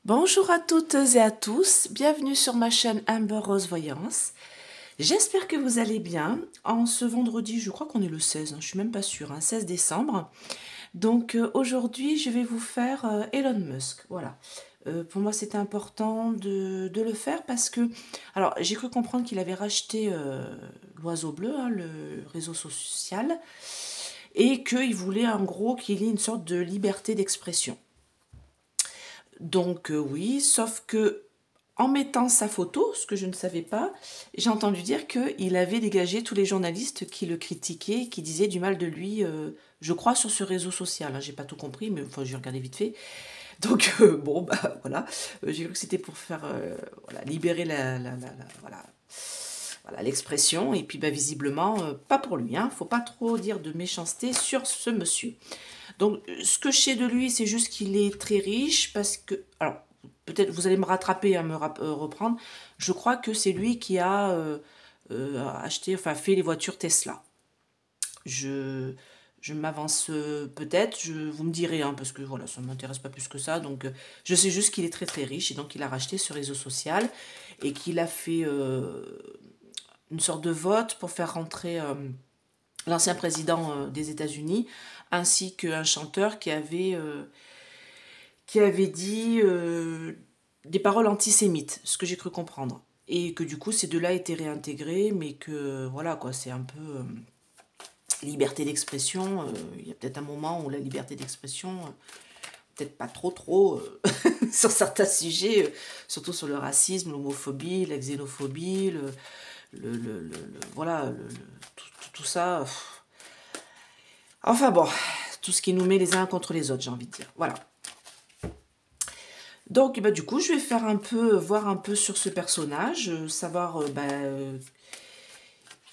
Bonjour à toutes et à tous, bienvenue sur ma chaîne Amber Rose Voyance. J'espère que vous allez bien. En ce vendredi, je crois qu'on est le 16, je suis même pas sûre, 16 décembre. Donc aujourd'hui, je vais vous faire Elon Musk. Voilà. Pour moi, c'était important de le faire parce que, alors j'ai cru comprendre qu'il avait racheté l'Oiseau Bleu, le réseau social, et qu'il voulait en gros qu'il y ait une sorte de liberté d'expression. Donc oui, sauf que en mettant sa photo, ce que je ne savais pas, j'ai entendu dire qu'il avait dégagé tous les journalistes qui le critiquaient, qui disaient du mal de lui, je crois, sur ce réseau social. J'ai pas tout compris, mais enfin, j'ai regardé vite fait. Donc bon, bah voilà, j'ai cru que c'était pour faire voilà, libérer voilà, l'expression, et puis bah, visiblement, pas pour lui, faut pas trop dire de méchanceté sur ce monsieur. Donc, ce que je sais de lui, c'est juste qu'il est très riche parce que, alors, peut-être vous allez me rattraper, reprendre. Je crois que c'est lui qui a acheté, enfin, fait les voitures Tesla. Je m'avance peut-être, vous me direz, parce que voilà, ça ne m'intéresse pas plus que ça. Donc, je sais juste qu'il est très très riche et donc il a racheté ce réseau social et qu'il a fait une sorte de vote pour faire rentrer l'ancien président des États-Unis, ainsi qu'un chanteur qui avait dit des paroles antisémites, ce que j'ai cru comprendre. Et que du coup, ces deux-là étaient réintégrés, mais que voilà, quoi, c'est un peu liberté d'expression. Il y a peut-être un moment où la liberté d'expression, peut-être pas trop, sur certains sujets, surtout sur le racisme, l'homophobie, la xénophobie, voilà, tout ça. Enfin bon, tout ce qui nous met les uns contre les autres, j'ai envie de dire. Voilà. Donc, bah, du coup, je vais faire voir un peu sur ce personnage, savoir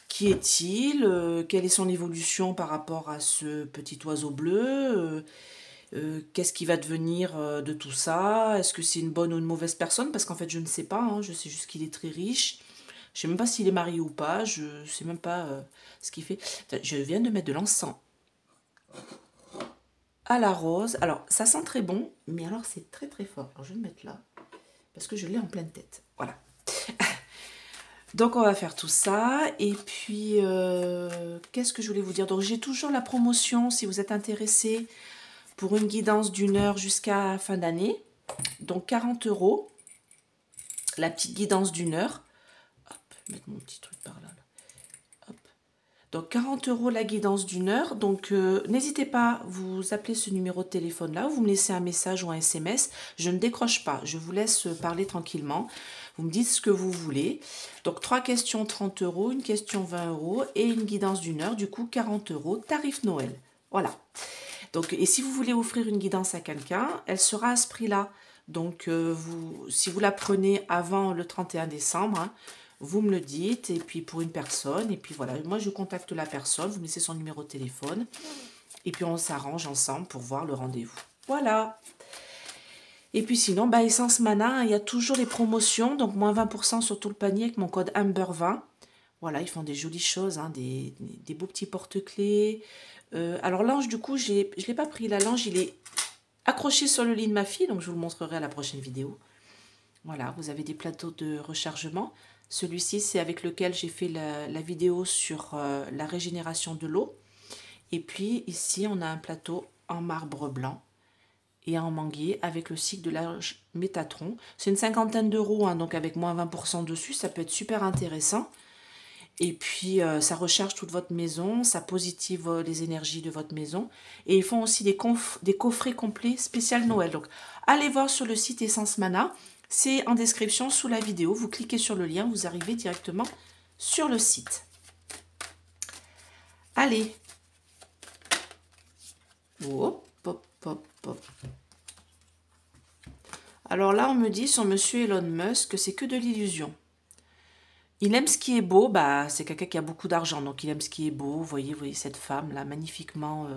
qui est-il, quelle est son évolution par rapport à ce petit oiseau bleu, qu'est-ce qui va devenir de tout ça, est-ce que c'est une bonne ou une mauvaise personne, parce qu'en fait, je ne sais pas, je sais juste qu'il est très riche. Je sais même pas s'il est marié ou pas, je sais même pas ce qu'il fait. Je viens de mettre de l'encens à la rose. Alors, ça sent très bon, mais alors c'est très très fort. Alors, je vais le mettre là, parce que je l'ai en pleine tête. Voilà. Donc, on va faire tout ça. Et puis, qu'est-ce que je voulais vous dire? Donc, j'ai toujours la promotion, si vous êtes intéressé, pour une guidance d'une heure jusqu'à fin d'année. Donc, 40 €. La petite guidance d'une heure. Hop, mettre mon petit truc par là. Hop. Donc 40 € la guidance d'une heure. Donc n'hésitez pas, vous appelez ce numéro de téléphone là, ou vous me laissez un message ou un SMS. Je ne décroche pas, je vous laisse parler tranquillement. Vous me dites ce que vous voulez. Donc 3 questions 30 €, une question 20 € et une guidance d'une heure, du coup 40 €, tarif Noël. Voilà. Donc, et si vous voulez offrir une guidance à quelqu'un, elle sera à ce prix-là. Donc si vous la prenez avant le 31 décembre, vous me le dites, et puis pour une personne, et puis voilà, moi je contacte la personne, vous me laissez son numéro de téléphone, et puis on s'arrange ensemble pour voir le rendez-vous. Voilà. Et puis sinon, Essence Mana, il y a toujours les promotions, donc moins 20% sur tout le panier avec mon code Amber20. Voilà, ils font des jolies choses, des beaux petits porte-clés. Alors l'ange, du coup, je ne l'ai pas pris. La l'ange, il est accroché sur le lit de ma fille, donc je vous le montrerai à la prochaine vidéo. Voilà, vous avez des plateaux de rechargement. Celui-ci, c'est avec lequel j'ai fait la vidéo sur la régénération de l'eau. Et puis ici, on a un plateau en marbre blanc et en manguier avec le cycle de l'âge Métatron. C'est une cinquantaine d'euros, donc avec moins 20% dessus, ça peut être super intéressant. Et puis, ça recharge toute votre maison, ça positive les énergies de votre maison. Et ils font aussi des coffrets complets spécial Noël. Donc, allez voir sur le site Essence Mana. C'est en description sous la vidéo. Vous cliquez sur le lien, vous arrivez directement sur le site. Allez. Hop, hop, hop, hop. Alors là, on me dit sur Monsieur Elon Musk que c'est que de l'illusion. Il aime ce qui est beau, c'est quelqu'un qui a beaucoup d'argent, donc il aime ce qui est beau. Vous voyez cette femme-là, magnifiquement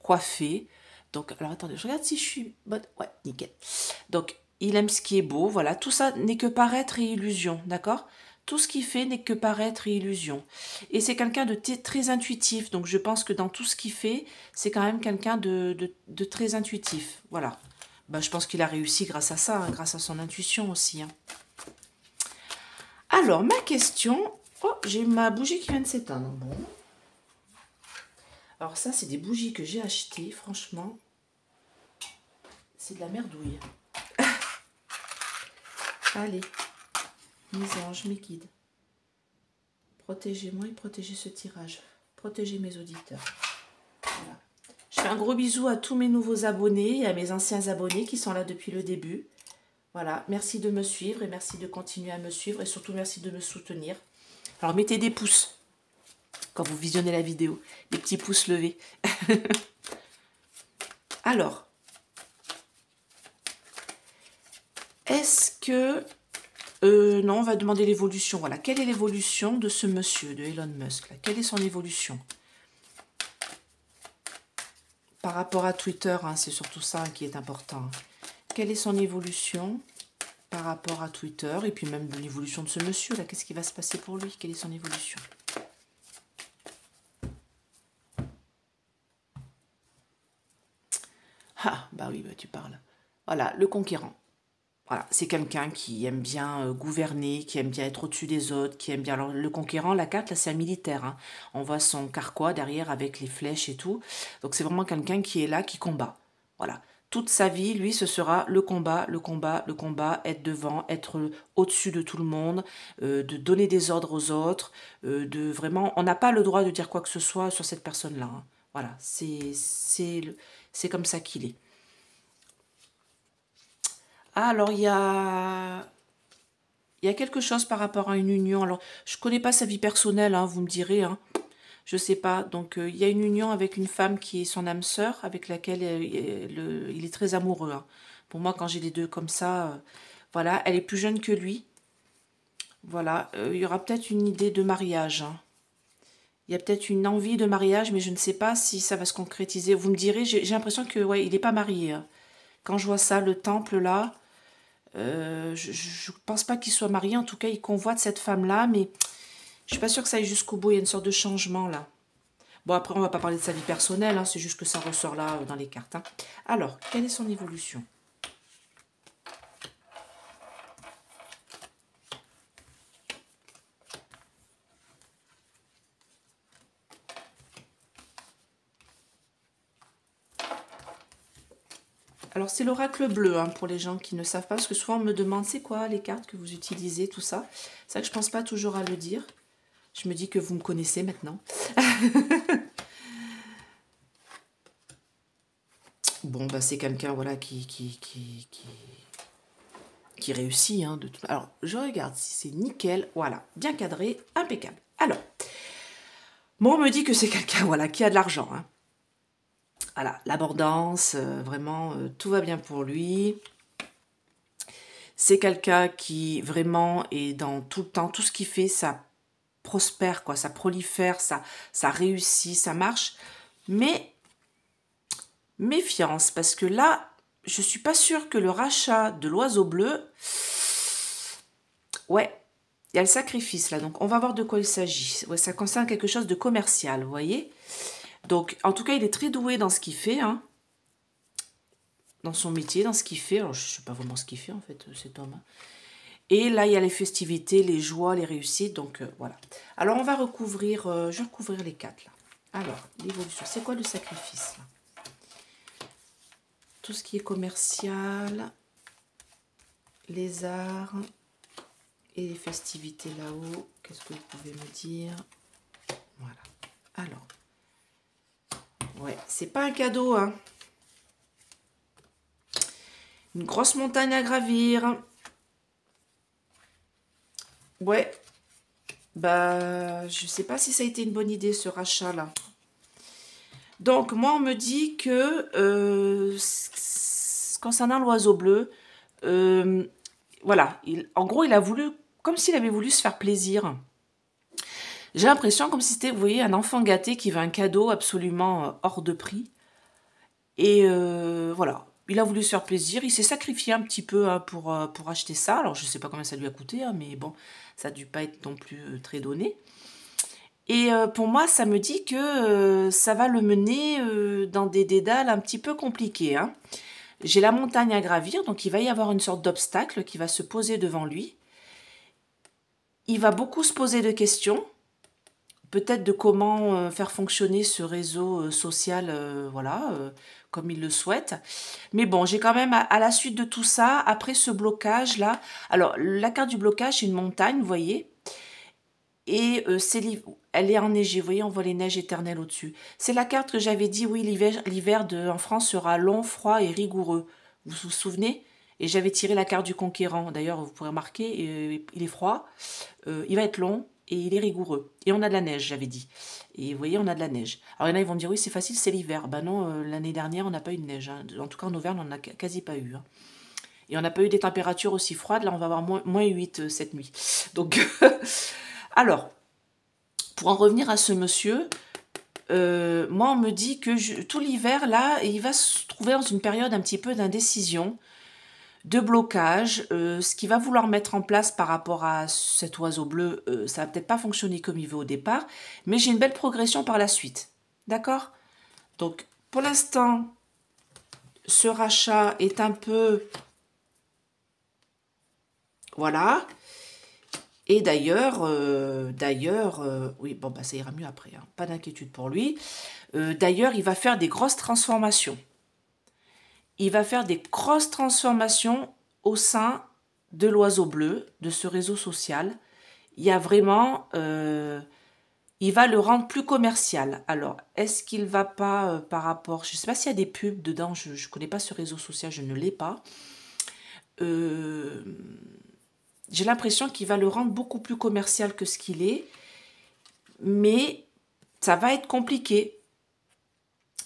coiffée. Donc, alors attendez, je regarde si je suis bonne. Ouais, nickel. Donc, il aime ce qui est beau, voilà. Tout ça n'est que paraître et illusion, d'accord? Tout ce qu'il fait n'est que paraître et illusion. Et c'est quelqu'un de très intuitif, donc je pense que dans tout ce qu'il fait, c'est quand même quelqu'un de très intuitif, voilà. Bah, je pense qu'il a réussi grâce à ça, hein, grâce à son intuition aussi. Hein. Alors, ma question... Oh, j'ai ma bougie qui vient de s'éteindre. Bon. Alors ça, c'est des bougies que j'ai achetées, franchement. C'est de la merdouille. Allez, mes anges, mes guides. Protégez-moi et protégez ce tirage. Protégez mes auditeurs. Voilà. Je fais un gros bisou à tous mes nouveaux abonnés et à mes anciens abonnés qui sont là depuis le début. Voilà, merci de me suivre et merci de continuer à me suivre et surtout merci de me soutenir. Alors mettez des pouces quand vous visionnez la vidéo, des petits pouces levés. Alors, est-ce que... non, on va demander l'évolution. Voilà, quelle est l'évolution de ce monsieur, de Elon Musk là? Quelle est son évolution? Par rapport à Twitter, hein, c'est surtout ça qui est important. Quelle est son évolution par rapport à Twitter? Et puis même de l'évolution de ce monsieur là, qu'est-ce qui va se passer pour lui? Quelle est son évolution? Ah, bah oui, bah tu parles. Voilà, le conquérant. Voilà, c'est quelqu'un qui aime bien gouverner, qui aime bien être au-dessus des autres, qui aime bien... Alors, le conquérant, la carte, là, c'est un militaire. Hein. On voit son carquois derrière avec les flèches et tout. Donc, c'est vraiment quelqu'un qui est là, qui combat. Voilà. Toute sa vie, lui, ce sera le combat, le combat, le combat, être devant, être au-dessus de tout le monde, de donner des ordres aux autres, de vraiment... On n'a pas le droit de dire quoi que ce soit sur cette personne-là. Hein. Voilà, c'est comme ça qu'il est. Ah, alors il y a quelque chose par rapport à une union. Alors, je ne connais pas sa vie personnelle, hein, vous me direz. Hein. Je ne sais pas. Donc, il y a une union avec une femme qui est son âme sœur, avec laquelle il est très amoureux. Hein. Pour moi, quand j'ai les deux comme ça, voilà, elle est plus jeune que lui. Voilà, il y aura peut-être une idée de mariage. Hein. Il y a peut-être une envie de mariage, mais je ne sais pas si ça va se concrétiser. Vous me direz, j'ai l'impression que ouais, il n'est pas marié. Hein. Quand je vois ça, le temple là... je ne pense pas qu'il soit marié, en tout cas il convoite cette femme-là, mais je suis pas sûre que ça aille jusqu'au bout, il y a une sorte de changement là. Bon après on va pas parler de sa vie personnelle, hein, c'est juste que ça ressort là dans les cartes. Hein. Alors, quelle est son évolution? Alors c'est l'oracle bleu hein, pour les gens qui ne savent pas, parce que souvent on me demande c'est quoi les cartes que vous utilisez, tout ça. C'est vrai que je pense pas toujours à le dire. Je me dis que vous me connaissez maintenant. Bon, bah, c'est quelqu'un voilà, qui réussit. Hein, Alors, je regarde si c'est nickel. Voilà, bien cadré, impeccable. Alors, moi, on me dit que c'est quelqu'un voilà, qui a de l'argent. Hein. Voilà, l'abondance, vraiment, tout va bien pour lui. C'est quelqu'un qui vraiment est dans tout le temps, tout ce qu'il fait, ça prospère, quoi, ça prolifère, ça réussit, ça marche. Mais méfiance, parce que là, je suis pas sûre que le rachat de l'oiseau bleu... Ouais, il y a le sacrifice là, donc on va voir de quoi il s'agit. Ouais, ça concerne quelque chose de commercial, vous voyez. Donc, en tout cas, il est très doué dans ce qu'il fait, hein. Dans son métier, dans ce qu'il fait. Alors, je ne sais pas vraiment ce qu'il fait, en fait, cet homme. Hein. Et là, il y a les festivités, les joies, les réussites, donc voilà. Alors, on va recouvrir, je vais recouvrir les quatre, là. Alors, l'évolution, c'est quoi le sacrifice, là? Tout ce qui est commercial, les arts et les festivités là-haut. Qu'est-ce que vous pouvez me dire? Voilà. Alors, ouais, c'est pas un cadeau, hein. Une grosse montagne à gravir. Ouais. Bah, je sais pas si ça a été une bonne idée, ce rachat-là. Donc, moi, on me dit que, concernant l'oiseau bleu, voilà, en gros, il a voulu, comme s'il avait voulu se faire plaisir. J'ai l'impression comme si c'était, vous voyez, un enfant gâté qui veut un cadeau absolument hors de prix. Et voilà, il a voulu se faire plaisir, il s'est sacrifié un petit peu hein, pour acheter ça. Alors, je ne sais pas combien ça lui a coûté, hein, mais bon, ça n'a dû pas être non plus très donné. Et pour moi, ça me dit que ça va le mener dans des dédales un petit peu compliqués. Hein. j'ai la montagne à gravir, donc il va y avoir une sorte d'obstacle qui va se poser devant lui. Il va beaucoup se poser de questions, peut-être de comment faire fonctionner ce réseau social, voilà, comme il le souhaite. Mais bon, j'ai quand même, à la suite de tout ça, après ce blocage-là, alors la carte du blocage, c'est une montagne, vous voyez, et elle est enneigée, vous voyez, on voit les neiges éternelles au-dessus. C'est la carte que j'avais dit, oui, l'hiver en France sera long, froid et rigoureux. Vous vous souvenez? Et j'avais tiré la carte du conquérant. D'ailleurs, vous pourrez remarquer, il est froid, il va être long et il est rigoureux. Et on a de la neige, j'avais dit. Et vous voyez, on a de la neige. Alors il y en a, ils vont me dire, oui, c'est facile, c'est l'hiver. Ben non, l'année dernière, on n'a pas eu de neige, hein. En tout cas, en Auvergne, on n'en a quasi pas eu, hein. Et on n'a pas eu des températures aussi froides. Là, on va avoir moins 8 cette nuit. Donc, alors, pour en revenir à ce monsieur, moi, on me dit que tout l'hiver, là, il va se trouver dans une période un petit peu d'indécision, de blocage. Ce qu'il va vouloir mettre en place par rapport à cet oiseau bleu, ça va peut-être pas fonctionner comme il veut au départ, mais j'ai une belle progression par la suite. D'accord? Donc, pour l'instant, ce rachat est un peu... Voilà. Et d'ailleurs, oui, bon, bah, ça ira mieux après, hein, pas d'inquiétude pour lui. D'ailleurs, il va faire des grosses transformations. Il va faire des grosses transformations au sein de l'oiseau bleu, de ce réseau social. Il y a vraiment... il va le rendre plus commercial. Alors, est-ce qu'il va pas par rapport... Je ne sais pas s'il y a des pubs dedans, je ne connais pas ce réseau social, je ne l'ai pas. J'ai l'impression qu'il va le rendre beaucoup plus commercial que ce qu'il est. Mais ça va être compliqué.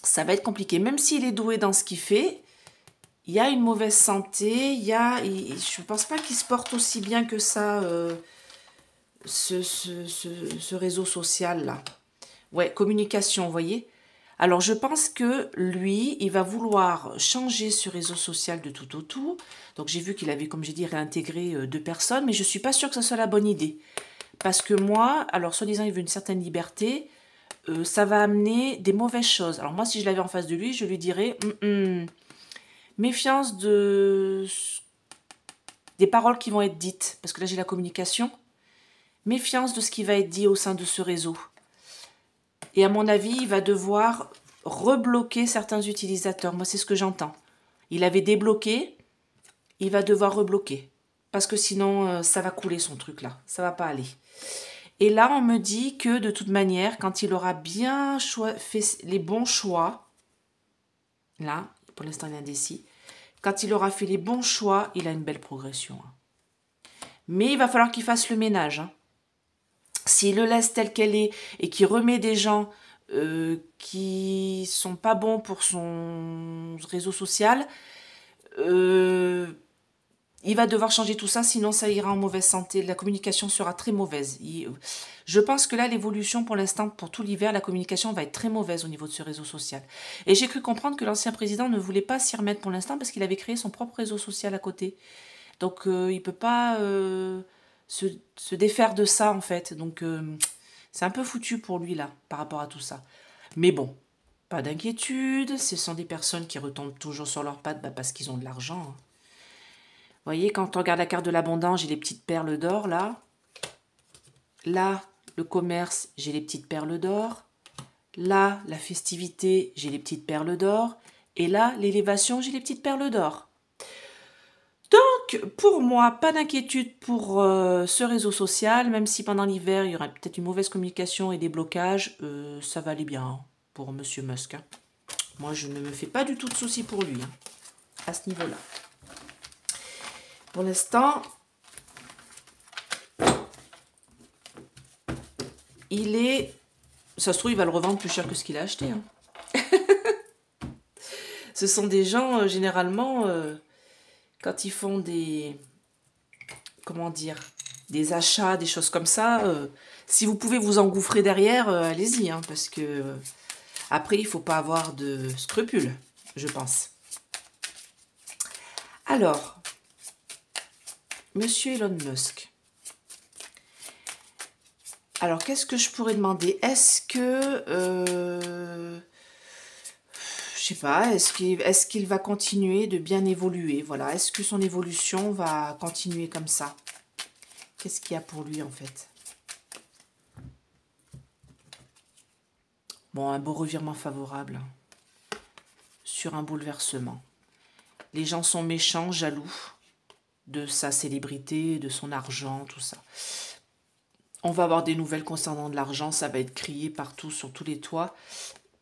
Ça va être compliqué. Même s'il est doué dans ce qu'il fait, il y a une mauvaise santé. Je ne pense pas qu'il se porte aussi bien que ça, ce réseau social-là. Ouais, communication, vous voyez. Alors, je pense que lui, il va vouloir changer ce réseau social de tout au tout. Donc, j'ai vu qu'il avait, comme j'ai dit, réintégré 2 personnes, mais je ne suis pas sûre que ce soit la bonne idée. Parce que moi, alors, soi-disant, il veut une certaine liberté, ça va amener des mauvaises choses. Alors, moi, si je l'avais en face de lui, je lui dirais, méfiance des paroles qui vont être dites, parce que là, j'ai la communication. Méfiance de ce qui va être dit au sein de ce réseau. Et à mon avis, il va devoir rebloquer certains utilisateurs. Moi, c'est ce que j'entends. Il avait débloqué, il va devoir rebloquer. Parce que sinon, ça va couler son truc là. Ça va pas aller. Et là, on me dit que de toute manière, quand il aura bien fait les bons choix, là, pour l'instant, il est indécis, quand il aura fait les bons choix, il a une belle progression. Mais il va falloir qu'il fasse le ménage, hein. S'il le laisse tel qu'elle est et qu'il remet des gens qui sont pas bons pour son réseau social, il va devoir changer tout ça, sinon ça ira en mauvaise santé. La communication sera très mauvaise. Je pense que là, l'évolution pour l'instant, pour tout l'hiver, la communication va être très mauvaise au niveau de ce réseau social. Et j'ai cru comprendre que l'ancien président ne voulait pas s'y remettre pour l'instant parce qu'il avait créé son propre réseau social à côté. Donc, il ne peut pas se défaire de ça, en fait. Donc, c'est un peu foutu pour lui, là, par rapport à tout ça. Mais bon, pas d'inquiétude. Ce sont des personnes qui retombent toujours sur leurs pattes parce qu'ils ont de l'argent, hein. Vous voyez, quand on regarde la carte de l'abondance, j'ai les petites perles d'or, là. Là, le commerce, j'ai les petites perles d'or. Là, la festivité, j'ai les petites perles d'or. Et là, l'élévation, j'ai les petites perles d'or. Donc, pour moi, pas d'inquiétude pour ce réseau social, même si pendant l'hiver, il y aura peut-être une mauvaise communication et des blocages, ça va aller bien, hein, pour Monsieur Musk, hein. Moi, je ne me fais pas du tout de soucis pour lui, hein, à ce niveau-là. Pour l'instant, il est... Ça se trouve, il va le revendre plus cher que ce qu'il a acheté, hein. Ce sont des gens, généralement... quand ils font des, comment dire, des achats, des choses comme ça, si vous pouvez vous engouffrer derrière, allez-y, hein, parce que après, il ne faut pas avoir de scrupules, je pense. Alors, Monsieur Elon Musk. Alors, qu'est-ce que je pourrais demander? Est-ce que... sais pas, est-ce qu'il va continuer de bien évoluer? Voilà, est-ce que son évolution va continuer comme ça? Qu'est-ce qu'il y a pour lui en fait? Bon, un beau revirement favorable sur un bouleversement. Les gens sont méchants, jaloux de sa célébrité, de son argent, tout ça. On va avoir des nouvelles concernant de l'argent, ça va être crié partout, sur tous les toits,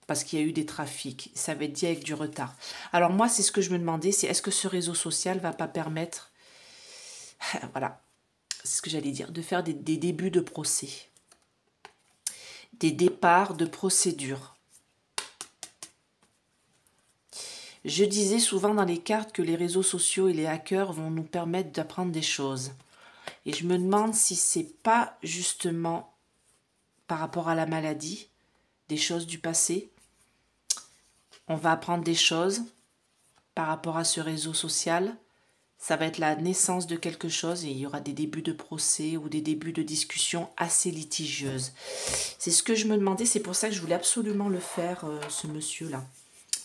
parce qu'il y a eu des trafics. Ça va être dit avec du retard. Alors moi, c'est ce que je me demandais, c'est est-ce que ce réseau social va pas permettre, voilà, c'est ce que j'allais dire, de faire des débuts de procès, des départs de procédure. Je disais souvent dans les cartes que les réseaux sociaux et les hackers vont nous permettre d'apprendre des choses. Et je me demande si c'est pas justement par rapport à la maladie, des choses du passé. On va apprendre des choses par rapport à ce réseau social. Ça va être la naissance de quelque chose et il y aura des débuts de procès ou des débuts de discussions assez litigieuses. C'est ce que je me demandais, c'est pour ça que je voulais absolument le faire, ce monsieur-là.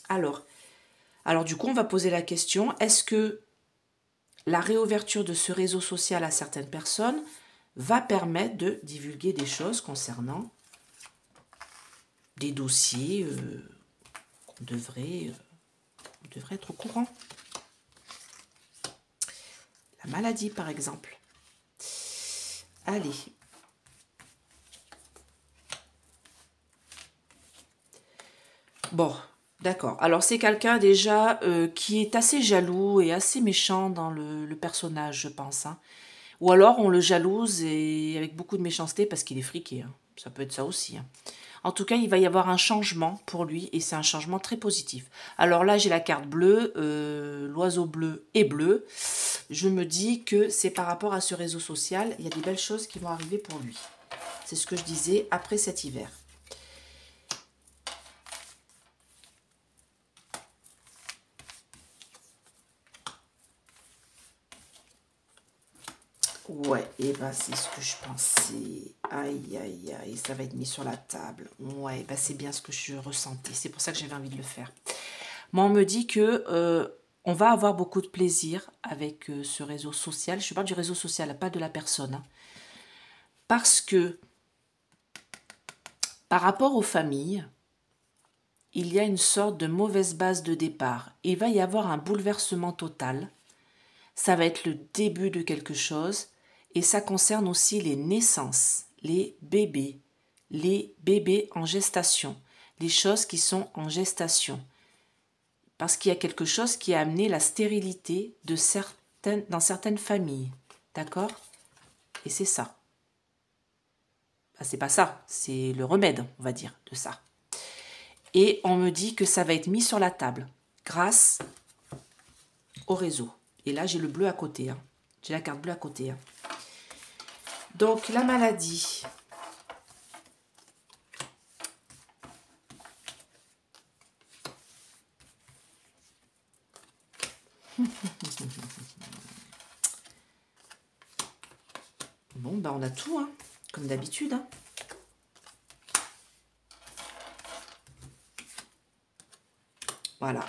Alors du coup, on va poser la question, est-ce que la réouverture de ce réseau social à certaines personnes va permettre de divulguer des choses concernant des dossiers qu'on devrait être au courant. La maladie, par exemple. Allez. Bon, d'accord. Alors, c'est quelqu'un déjà qui est assez jaloux et assez méchant dans le personnage, je pense. Hein. Ou alors, on le jalouse et avec beaucoup de méchanceté parce qu'il est friqué. Hein. Ça peut être ça aussi. Hein. En tout cas, il va y avoir un changement pour lui et c'est un changement très positif. Alors là, j'ai la carte bleue, l'oiseau bleu est bleu. Je me dis que c'est par rapport à ce réseau social, il y a des belles choses qui vont arriver pour lui. C'est ce que je disais après cet hiver. Ouais, et ben c'est ce que je pensais. Aïe, aïe, aïe, ça va être mis sur la table. Ouais, ben c'est bien ce que je ressentais. C'est pour ça que j'avais envie de le faire. Moi, on me dit que on va avoir beaucoup de plaisir avec ce réseau social. Je parle du réseau social, pas de la personne. Hein. Parce que, par rapport aux familles, il y a une sorte de mauvaise base de départ. Il va y avoir un bouleversement total. Ça va être le début de quelque chose. Et ça concerne aussi les naissances, les bébés en gestation, les choses qui sont en gestation. Parce qu'il y a quelque chose qui a amené la stérilité dans certaines familles. D'accord? Et c'est ça. Enfin, c'est pas ça, c'est le remède, on va dire, de ça. Et on me dit que ça va être mis sur la table grâce au réseau. Et là, j'ai le bleu à côté. Hein. J'ai la carte bleue à côté. Hein. Donc, la maladie. Bon, ben on a tout, hein, comme d'habitude. Hein. Voilà.